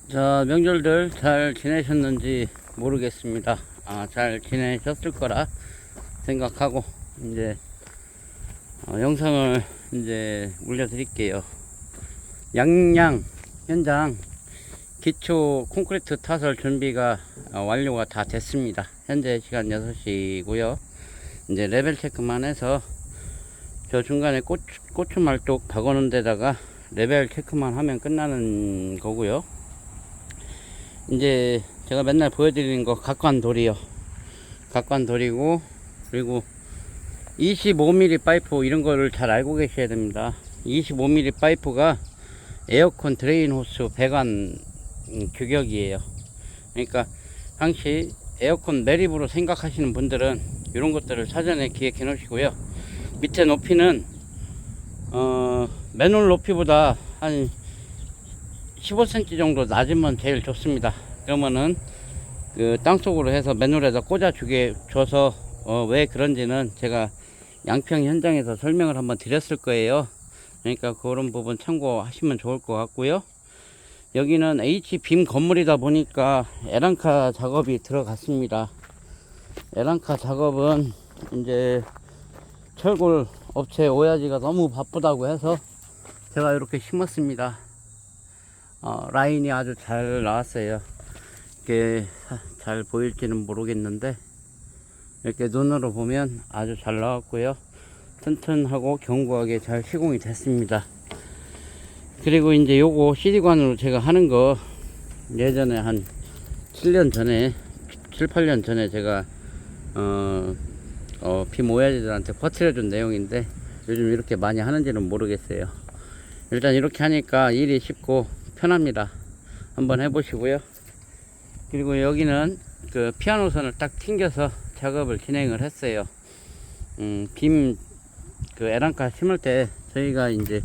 자, 명절들 잘 지내셨는지 모르겠습니다. 잘 지내셨을 거라 생각하고, 이제, 영상을 이제 올려드릴게요. 양양 현장 기초 콘크리트 타설 준비가 완료가 다 됐습니다. 현재 시간 6시고요. 이제 레벨 체크만 해서 저 중간에 고추 말뚝 박아놓은 데다가 레벨 체크만 하면 끝나는 거고요. 이제 제가 맨날 보여드리는 거 각관돌이요. 각관돌이고, 그리고 25mm 파이프 이런 거를 잘 알고 계셔야 됩니다. 25mm 파이프가 에어컨 드레인 호스 배관 규격이에요. 그러니까 항시 에어컨 매립으로 생각하시는 분들은 이런 것들을 사전에 기획해 놓으시고요. 밑에 높이는 맨홀 높이보다 한 15cm 정도 낮으면 제일 좋습니다. 그러면은 그 땅속으로 해서 맨홀에다 꽂아 줘서 왜 그런지는 제가 양평 현장에서 설명을 한번 드렸을 거예요. 그러니까 그런 부분 참고하시면 좋을 것 같고요. 여기는 H빔 건물이다 보니까 에란카 작업이 들어갔습니다. 에란카 작업은 이제 철골 업체 오야지가 너무 바쁘다고 해서 제가 이렇게 심었습니다. 라인이 아주 잘 나왔어요. 이게 잘 보일지는 모르겠는데 이렇게 눈으로 보면 아주 잘 나왔고요. 튼튼하고 견고하게 잘 시공이 됐습니다. 그리고 이제 요거 CD관으로 제가 하는 거 예전에 한 7년 전에 7, 8년 전에 제가 빔 오야지들한테 퍼뜨려 준 내용인데 요즘 이렇게 많이 하는지는 모르겠어요. 일단 이렇게 하니까 일이 쉽고 편합니다. 한번 해보시고요. 그리고 여기는 그 피아노 선을 딱 튕겨서 작업을 진행을 했어요. 빔 그 에란카 심을 때 저희가 이제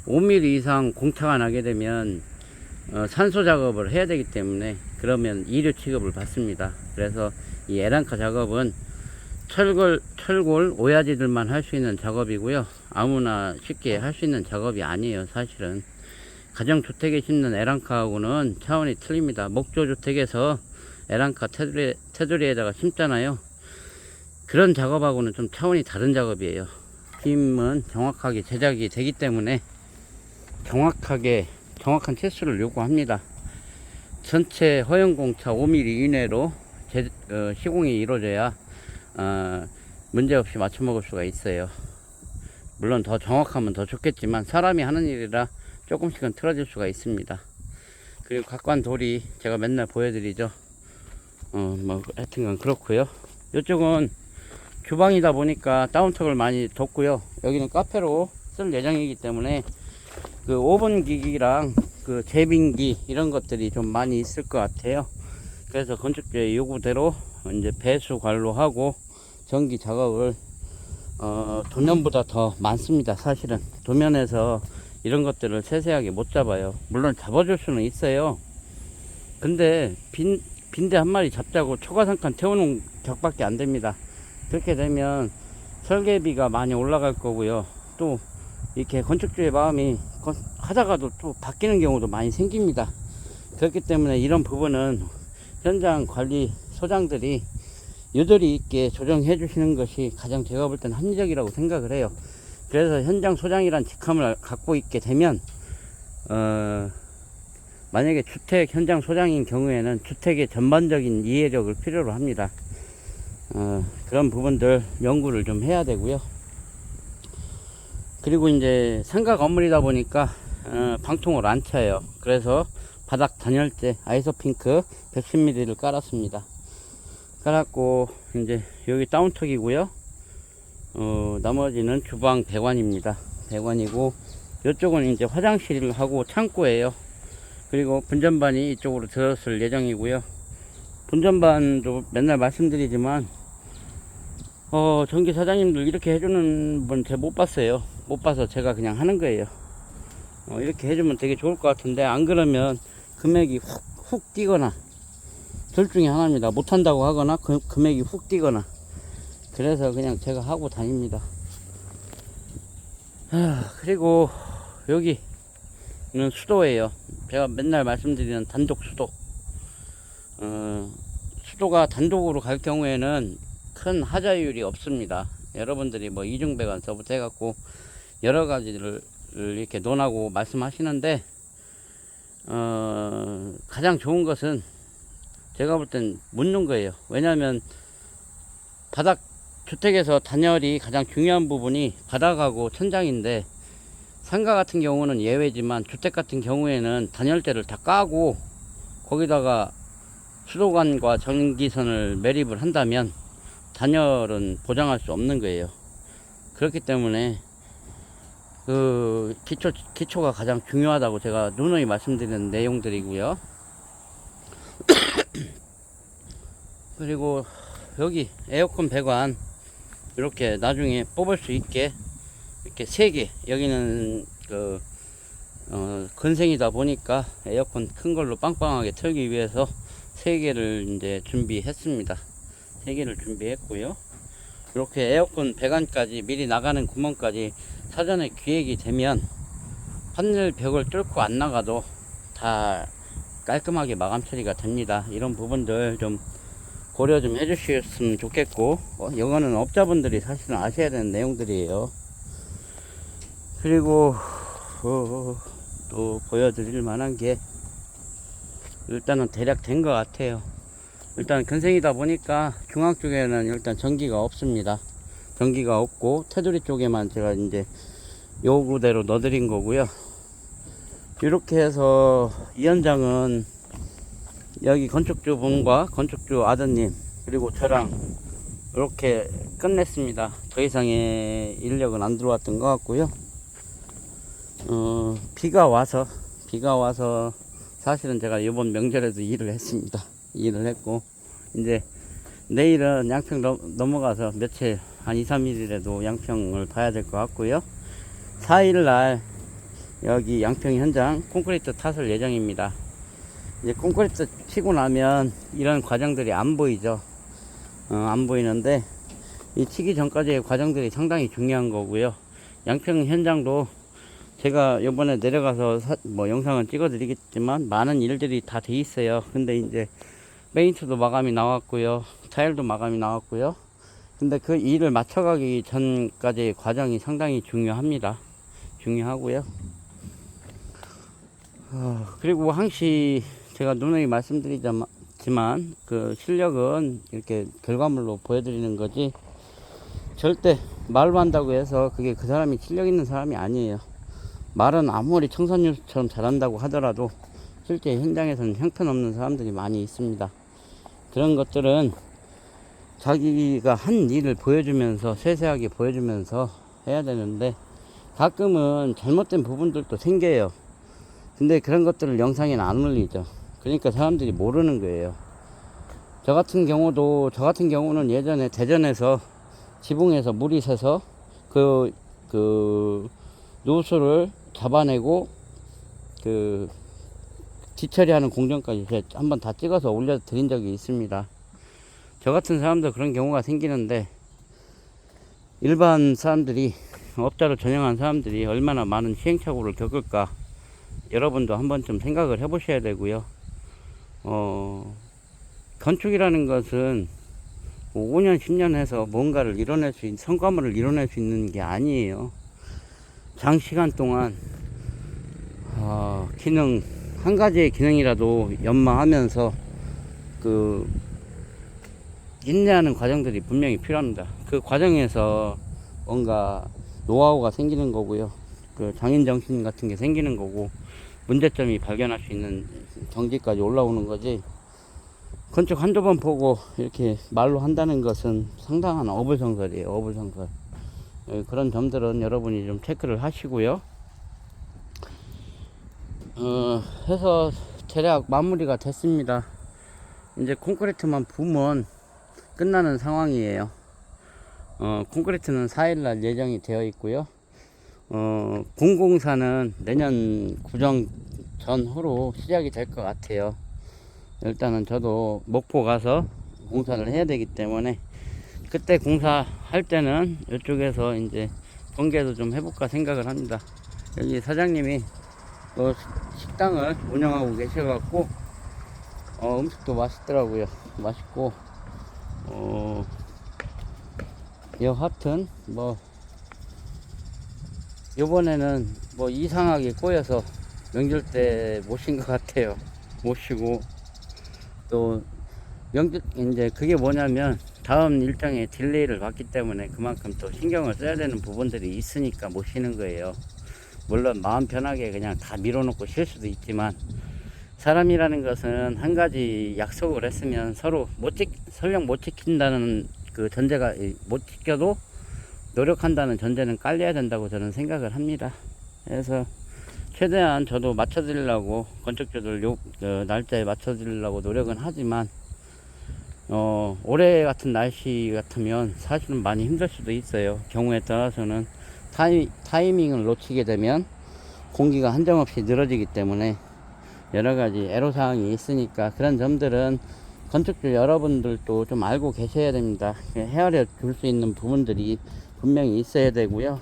5mm 이상 공차가 나게 되면 산소 작업을 해야 되기 때문에 그러면 이류 취급을 받습니다. 그래서 이 에란카 작업은 철골 오야지들만 할 수 있는 작업이고요. 아무나 쉽게 할 수 있는 작업이 아니에요. 사실은 가정주택에 심는 에란카하고는 차원이 틀립니다. 목조주택에서 에란카 테두리에다가 심잖아요. 그런 작업하고는 좀 차원이 다른 작업이에요. 빔은 정확하게 제작이 되기 때문에 정확한 채수를 요구합니다. 전체 허용공차 5mm 이내로 시공이 이루어져야 문제없이 맞춰먹을 수가 있어요. 물론 더 정확하면 더 좋겠지만 사람이 하는 일이라 조금씩은 틀어질 수가 있습니다. 그리고 각관돌이 제가 맨날 보여드리죠. 뭐 하여튼간 그렇고요. 이쪽은 주방이다 보니까 다운턱을 많이 뒀고요. 여기는 카페로 쓸 예정이기 때문에 그 오븐 기기랑 그 제빙기 이런 것들이 좀 많이 있을 것 같아요. 그래서 건축주의 요구대로 이제 배수 관로하고 전기 작업을 도면보다 더 많습니다. 사실은 도면에서 이런 것들을 세세하게 못 잡아요. 물론 잡아줄 수는 있어요. 근데 빈대 한 마리 잡자고 초가상칸 태우는 격밖에 안 됩니다. 그렇게 되면 설계비가 많이 올라갈 거고요. 또 이렇게 건축주의 마음이 하다가도 또 바뀌는 경우도 많이 생깁니다. 그렇기 때문에 이런 부분은 현장 관리 소장들이 유도리 있게 조정해 주시는 것이 가장 제가 볼 때는 합리적이라고 생각을 해요. 그래서 현장 소장이란 직함을 갖고 있게 되면 만약에 주택 현장 소장인 경우에는 주택의 전반적인 이해력을 필요로 합니다. 그런 부분들 연구를 좀 해야 되고요. 그리고 이제 상가 건물이다 보니까 방통을 안 쳐요. 그래서 바닥 단열재 아이소핑크 110mm를 깔았습니다. 깔았고 이제 여기 다운턱이고요. 나머지는 주방 배관입니다. 배관이고 이쪽은 이제 화장실을 하고 창고예요. 그리고 분전반이 이쪽으로 들어설 예정이고요. 분전반도 맨날 말씀드리지만 전기 사장님들 이렇게 해주는 분 제가 못 봤어요. 못 봐서 제가 그냥 하는 거예요. 이렇게 해주면 되게 좋을 것 같은데 안 그러면 금액이 훅 뛰거나 둘 중에 하나입니다. 못한다고 하거나 금액이 훅 뛰거나. 그래서 그냥 제가 하고 다닙니다. 그리고 여기 수도예요. 제가 맨날 말씀드리는 단독 수도. 수도가 단독으로 갈 경우에는 큰 하자율이 없습니다. 여러분들이 뭐 이중배관서부터 해갖고 여러 가지를 이렇게 논하고 말씀하시는데, 가장 좋은 것은 제가 볼 땐 묻는 거예요. 왜냐하면 바닥 주택에서 단열이 가장 중요한 부분이 바닥하고 천장인데, 상가 같은 경우는 예외지만 주택 같은 경우에는 단열재를 다 까고 거기다가 수도관과 전기선을 매립을 한다면 단열은 보장할 수 없는 거예요. 그렇기 때문에 그 기초가 가장 중요하다고 제가 누누이 말씀드리는 내용들이고요. 그리고 여기 에어컨 배관 이렇게 나중에 뽑을 수 있게 이렇게 3개, 여기는 그 건생이다 보니까 에어컨 큰 걸로 빵빵하게 틀기 위해서 3개를 이제 준비했습니다. 3개를 준비했고요. 이렇게 에어컨 배관까지 미리 나가는 구멍까지 사전에 기획이 되면 판넬 벽을 뚫고 안 나가도 다 깔끔하게 마감 처리가 됩니다. 이런 부분들 좀 고려 좀 해주셨으면 좋겠고, 이거는 업자분들이 사실은 아셔야 되는 내용들이에요. 그리고 또 보여드릴 만한 게 일단은 대략 된 것 같아요. 일단 근생이다 보니까 중앙 쪽에는 일단 전기가 없습니다. 전기가 없고 테두리 쪽에만 제가 이제 요구대로 넣어드린 거고요. 이렇게 해서 이 현장은 여기 건축주 분과 건축주 아드님 그리고 저랑 이렇게 끝냈습니다. 더 이상의 인력은 안 들어왔던 것 같고요. 비가 와서 사실은 제가 이번 명절에도 일을 했습니다. 일을 했고 이제 내일은 양평 넘어가서 며칠 한 2, 3일이라도 양평을 봐야 될 것 같고요. 4일날 여기 양평 현장 콘크리트 탔을 예정입니다. 이제 콘크리트 치고 나면 이런 과정들이 안 보이죠. 안 보이는데 이 치기 전까지의 과정들이 상당히 중요한 거고요. 양평 현장도 제가 이번에 내려가서 영상을 찍어 드리겠지만 많은 일들이 다 돼 있어요. 근데 이제 페인트도 마감이 나왔고요, 타일도 마감이 나왔고요. 근데 그 일을 맞춰가기 전까지의 과정이 상당히 중요합니다. 중요하고요. 그리고 항시 제가 누누이 말씀드리지만 그 실력은 이렇게 결과물로 보여드리는 거지, 절대 말로 한다고 해서 그게 그 사람이 실력 있는 사람이 아니에요. 말은 아무리 청산유수처럼 잘한다고 하더라도 실제 현장에서는 형편없는 사람들이 많이 있습니다. 그런 것들은 자기가 한 일을 보여주면서 세세하게 보여주면서 해야 되는데 가끔은 잘못된 부분들도 생겨요. 근데 그런 것들을 영상에는 안 올리죠. 그러니까 사람들이 모르는 거예요. 저 같은 경우는 예전에 대전에서 지붕에서 물이 새서 그 누수를 잡아내고 그 뒤처리하는 공정까지 한번 다 찍어서 올려드린 적이 있습니다. 저 같은 사람도 그런 경우가 생기는데 일반 사람들이, 업자로 전향한 사람들이 얼마나 많은 시행착오를 겪을까 여러분도 한 번쯤 생각을 해 보셔야 되고요. 건축이라는 것은 5년 10년 해서 뭔가를 이뤄낼 수 있는, 성과물을 이뤄낼 수 있는 게 아니에요. 장시간 동안 기능 한 가지의 기능이라도 연마하면서 그 인내하는 과정들이 분명히 필요합니다. 그 과정에서 뭔가 노하우가 생기는 거고요. 그 장인정신 같은 게 생기는 거고 문제점이 발견할 수 있는 경지까지 올라오는 거지, 건축 한두 번 보고 이렇게 말로 한다는 것은 상당한 어불성설이에요. 어불성설. 그런 점들은 여러분이 좀 체크를 하시고요. 해서 대략 마무리가 됐습니다. 이제 콘크리트만 부으면 끝나는 상황이에요. 콘크리트는 4일날 예정이 되어 있고요. 공공사는 내년 구정 전후로 시작이 될 것 같아요. 일단은 저도 목포 가서 공사를 해야 되기 때문에 그때 공사할 때는 이쪽에서 이제 공개도 좀 해볼까 생각을 합니다. 여기 사장님이 식당을 운영하고 계셔갖고 음식도 맛있더라고요. 맛있고 여하튼 뭐 요번에는 뭐 이상하게 꼬여서 명절 때 모신 것 같아요. 모시고 또 명절 이제 그게 뭐냐면 다음 일정에 딜레이를 받기 때문에 그만큼 또 신경을 써야 되는 부분들이 있으니까 모시는 거예요. 물론 마음 편하게 그냥 다 밀어놓고 쉴 수도 있지만 사람이라는 것은 한 가지 약속을 했으면 서로 설령 못 지킨다는 그 전제가 못 지켜도 노력한다는 전제는 깔려야 된다고 저는 생각을 합니다. 그래서 최대한 저도 맞춰드리려고 건축주들 날짜에 맞춰드리려고 노력은 하지만 올해 같은 날씨 같으면 사실은 많이 힘들 수도 있어요. 경우에 따라서는 타이밍을 놓치게 되면 공기가 한정없이 늘어지기 때문에 여러가지 애로사항이 있으니까 그런 점들은 건축주 여러분들도 좀 알고 계셔야 됩니다. 헤아려 줄 수 있는 부분들이 분명히 있어야 되고요.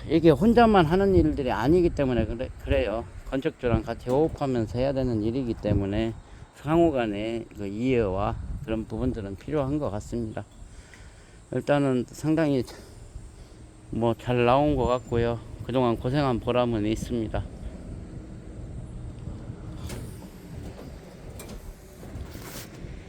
이게 혼자만 하는 일들이 아니기 때문에 그래요. 건축주랑 같이 호흡하면서 해야 되는 일이기 때문에 상호간의 그 이해와 그런 부분들은 필요한 것 같습니다. 일단은 상당히 뭐 잘 나온 것 같고요. 그동안 고생한 보람은 있습니다.